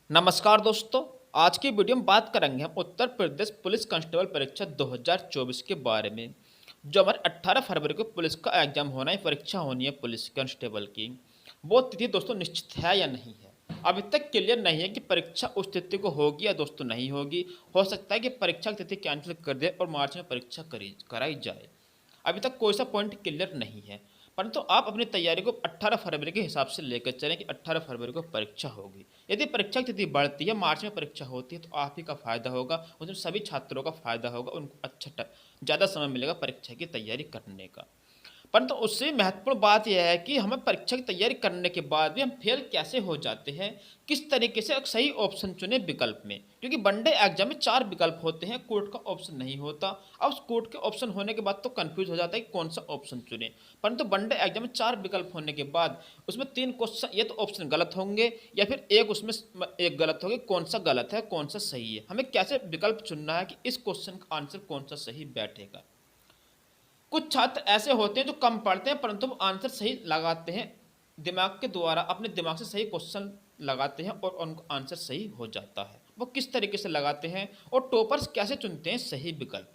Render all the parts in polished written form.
नमस्कार दोस्तों। आज की वीडियो में बात करेंगे हम उत्तर प्रदेश पुलिस कांस्टेबल परीक्षा 2024 के बारे में। जो हमारे 18 फरवरी को पुलिस का एग्जाम होना है, परीक्षा होनी है पुलिस कांस्टेबल की। वो तिथि दोस्तों निश्चित है या नहीं है, अभी तक क्लियर नहीं है कि परीक्षा उस तिथि को होगी या दोस्तों नहीं होगी। हो सकता है कि परीक्षा की तिथि कैंसिल कर दे और मार्च में परीक्षा कराई जाए। अभी तक कोई सा पॉइंट क्लियर नहीं है, परंतु आप अपनी तैयारी को 18 फरवरी के हिसाब से लेकर चलें कि 18 फरवरी को परीक्षा होगी। यदि परीक्षा की तिथि बढ़ती है, मार्च में परीक्षा होती है, तो आप ही का फायदा होगा, उसमें सभी छात्रों का फायदा होगा, उनको ज़्यादा समय मिलेगा परीक्षा की तैयारी करने का। परंतु उससे महत्वपूर्ण बात यह है कि हमें परीक्षा की तैयारी करने के बाद भी हम फेल कैसे हो जाते हैं, किस तरीके से एक सही ऑप्शन चुने विकल्प में। क्योंकि वनडे एग्जाम में 4 विकल्प होते हैं, कोर्ट का ऑप्शन नहीं होता। अब उस कोर्ट के ऑप्शन होने के बाद तो कंफ्यूज हो जाता है कि कौन सा ऑप्शन चुने। परंतु वनडे एग्जाम में 4 विकल्प होने के बाद उसमें 3 क्वेश्चन, ये तो ऑप्शन गलत होंगे या फिर एक उसमें एक गलत होगी। कौन सा गलत है, कौन सा सही है, हमें कैसे विकल्प चुनना है कि इस क्वेश्चन का आंसर कौन सा सही बैठेगा। कुछ छात्र ऐसे होते हैं जो कम पढ़ते हैं परंतु वो आंसर सही लगाते हैं, दिमाग के द्वारा अपने दिमाग से सही क्वेश्चन लगाते हैं और उनका आंसर सही हो जाता है। वो किस तरीके से लगाते हैं और टॉपर्स कैसे चुनते हैं सही विकल्प।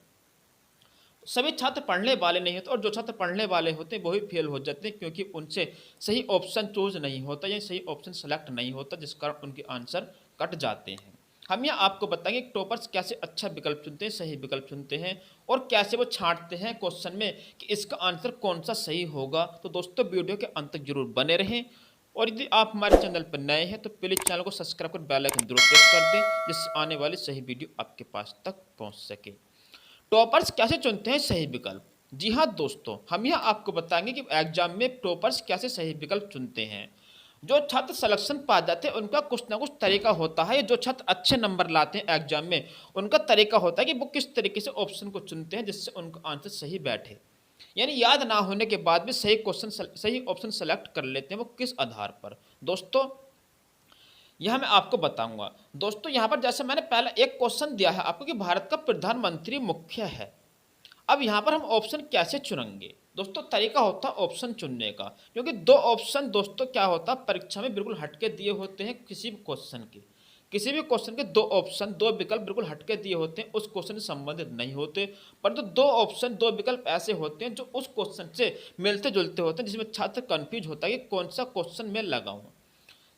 सभी छात्र पढ़ने वाले नहीं होते और जो छात्र पढ़ने वाले होते हैं वही फेल हो जाते हैं, क्योंकि उनसे सही ऑप्शन चूज नहीं होता या सही ऑप्शन सेलेक्ट नहीं होता, जिस कारण उनके आंसर कट जाते हैं। हम यहाँ आपको बताएंगे कि टॉपर्स कैसे अच्छा विकल्प चुनते हैं, सही विकल्प चुनते हैं और कैसे वो छांटते हैं क्वेश्चन में कि इसका आंसर कौन सा सही होगा। तो दोस्तों वीडियो के अंत तक जरूर बने रहें और यदि आप हमारे चैनल पर नए हैं तो प्लीज़ चैनल को सब्सक्राइब कर बेल आइकन जरूर प्रेस कर दें, जिससे आने वाली सही वीडियो आपके पास तक पहुँच सके। टॉपर्स कैसे चुनते हैं सही विकल्प। जी हाँ दोस्तों, हम यहाँ आपको बताएंगे कि एग्जाम में टॉपर्स कैसे सही विकल्प चुनते हैं। जो छात्र सिलेक्शन पा जाते हैं उनका कुछ ना कुछ तरीका होता है। जो छात्र अच्छे नंबर लाते हैं एग्जाम में, उनका तरीका होता है कि वो किस तरीके से ऑप्शन को चुनते हैं जिससे उनका आंसर सही बैठे। यानी याद ना होने के बाद भी सही क्वेश्चन, सही ऑप्शन सेलेक्ट कर लेते हैं। वो किस आधार पर दोस्तों, यह मैं आपको बताऊंगा। दोस्तों यहाँ पर जैसे मैंने पहले एक क्वेश्चन दिया है आपको कि भारत का प्रधानमंत्री मुख्य है। अब यहाँ पर हम ऑप्शन कैसे चुनेंगे दोस्तों, तरीका होता है ऑप्शन चुनने का। क्योंकि दो ऑप्शन दोस्तों क्या होता है, परीक्षा में बिल्कुल हटके दिए होते हैं। किसी भी क्वेश्चन के, किसी भी क्वेश्चन के दो ऑप्शन, दो विकल्प बिल्कुल हटके दिए होते हैं, उस क्वेश्चन से संबंधित नहीं होते। परंतु दो ऑप्शन, दो विकल्प ऐसे होते हैं जो उस क्वेश्चन से मिलते जुलते होते हैं, जिसमें छात्र कंफ्यूज होता है कि कौन सा क्वेश्चन मैं लगाऊं।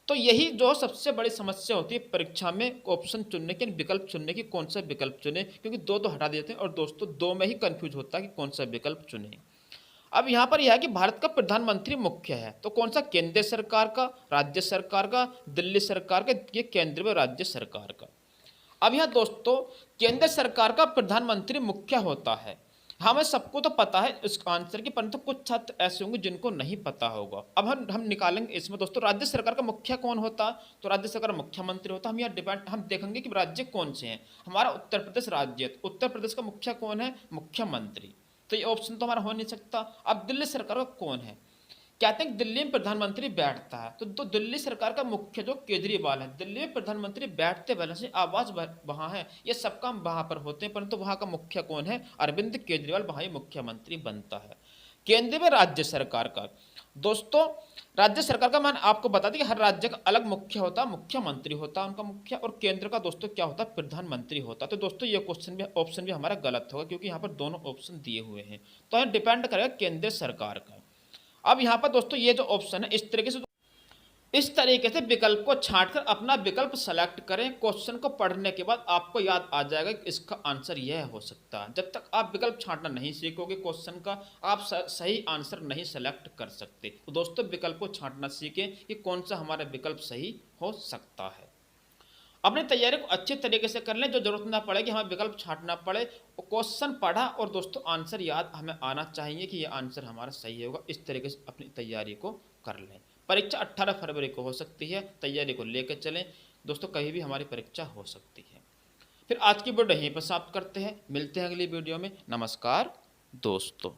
तो यही जो सबसे बड़ी समस्या होती है परीक्षा में, ऑप्शन चुनने की, विकल्प चुनने की, कौन सा विकल्प चुने। क्योंकि दो तो हटा देते हैं और दोस्तों दो में ही कंफ्यूज होता है कि कौन सा विकल्प चुने। अब यहाँ पर यह है कि भारत का प्रधानमंत्री मुख्य है, तो कौन सा, केंद्र सरकार का, राज्य सरकार का, दिल्ली सरकार का, ये केंद्र व राज्य सरकार का। अब यहाँ दोस्तों केंद्र सरकार का प्रधानमंत्री मुख्य होता है। हमें सबको तो पता है इस आंसर की, परंतु कुछ छात्र ऐसे होंगे जिनको नहीं पता होगा। अब हम निकालेंगे इसमें दोस्तों राज्य सरकार का मुखिया कौन होता है, तो राज्य सरकार मुख्यमंत्री होता है। हम यहाँ डिपेंड, हम देखेंगे कि राज्य कौन से हैं। हमारा उत्तर प्रदेश राज्य है, उत्तर प्रदेश का मुखिया कौन है, मुख्यमंत्री। तो ये ऑप्शन तो हमारा हो नहीं सकता। अब दिल्ली सरकार का कौन है, कहते हैं दिल्ली में प्रधानमंत्री बैठता है, तो दिल्ली सरकार का मुख्य जो केजरीवाल है, दिल्ली में प्रधानमंत्री बैठते वजह से आवाज वहां है, ये सब काम वहां पर होते हैं। परंतु वहां का मुख्य कौन है, अरविंद केजरीवाल, वहां ही मुख्यमंत्री बनता है। केंद्र में राज्य सरकार का दोस्तों, राज्य सरकार का मैंने आपको बता दें कि हर राज्य का अलग मुख्य होता है, मुख्यमंत्री होता है उनका मुख्य, और केंद्र का दोस्तों क्या होता है, प्रधानमंत्री होता है। तो दोस्तों ये क्वेश्चन भी, ऑप्शन भी हमारा गलत होगा, क्योंकि यहाँ पर दोनों ऑप्शन दिए हुए हैं। तो यह डिपेंड करेगा केंद्र सरकार का। अब यहाँ पर दोस्तों ये जो ऑप्शन है, इस तरीके से विकल्प को छांटकर अपना विकल्प सेलेक्ट करें। क्वेश्चन को पढ़ने के बाद आपको याद आ जाएगा कि इसका आंसर यह हो सकता है। जब तक आप विकल्प छांटना नहीं सीखोगे क्वेश्चन का, आप सही आंसर नहीं सेलेक्ट कर सकते। तो दोस्तों विकल्प को छांटना सीखें कि कौन सा हमारा विकल्प सही हो सकता है। अपनी तैयारी को अच्छे तरीके से कर लें, जो जरूरत ना पड़े कि हमें विकल्प छांटना पड़े। क्वेश्चन पढ़ा और दोस्तों आंसर याद हमें आना चाहिए कि ये आंसर हमारा सही होगा। इस तरीके से अपनी तैयारी को कर लें। परीक्षा 18 फरवरी को हो सकती है, तैयारी को लेकर चलें दोस्तों, कहीं भी हमारी परीक्षा हो सकती है। फिर आज की वीडियो यहीं पर समाप्त करते हैं, मिलते हैं अगली वीडियो में। नमस्कार दोस्तों।